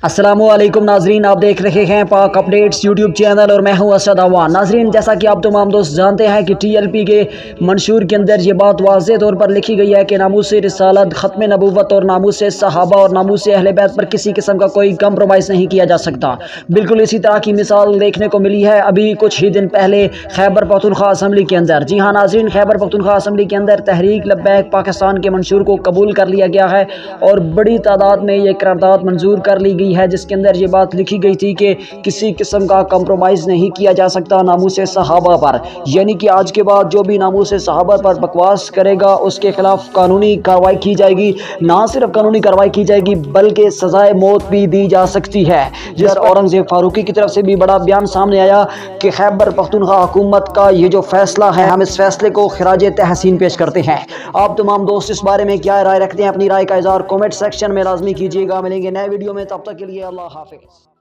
अस्सलामुअलैकुम नाजरीन, आप देख रहे हैं पाक अपडेट्स यूट्यूब चैनल और मैं हूं असद अवान। नाजरीन, जैसा कि आप तमाम दोस्त जानते हैं कि TLP के मंशूर के अंदर ये बात वाज़े तौर पर लिखी गई है कि नामूस रिसालत, ख़त्म नबूवत और नामूस सहाबा और नामूस अहले बैत पर किसी किस्म का कोई कंप्रोमाइज़ नहीं किया जा सकता। बिल्कुल इसी तरह की मिसाल देखने को मिली है अभी कुछ ही दिन पहले खैबर पख्तूनख्वा असम्बली के अंदर। जी हाँ नाजरीन, खैबर पख्तूनख्वा असम्बली के अंदर तहरीक लब्बैक पाकिस्तान के मंशूर को कबूल कर लिया गया है और बड़ी तादाद में ये करारदाद मंजूर कर ली गई है, जिसके अंदर ये बात लिखी गई थी कि किसी किस्म का कंप्रोमाइज़ नहीं किया जा सकता नामूस सहाबा पर। यानी कि आज के बाद जो भी नामूस सहाबा पर बकवास करेगा उसके खिलाफ कानूनी कार्रवाई की जाएगी। ना सिर्फ कानूनी कार्रवाई की जाएगी बल्कि सजाए मौत भी दी जा सकती है। जिस औरंगजेब फारूकी की तरफ से भी बड़ा बयान सामने आया कि खैबर पख्तूनख्वा हुकूमत का ये जो फैसला है, हम इस फैसले को खिराज तहसीन पेश करते हैं। आप तमाम दोस्त इस बारे में क्या राय रखते हैं? अपनी राय का इज़हार कमेंट सेक्शन में लाजमी कीजिएगा। मिलेंगे नए वीडियो में, तब तक के लिए अल्लाह हाफिज़।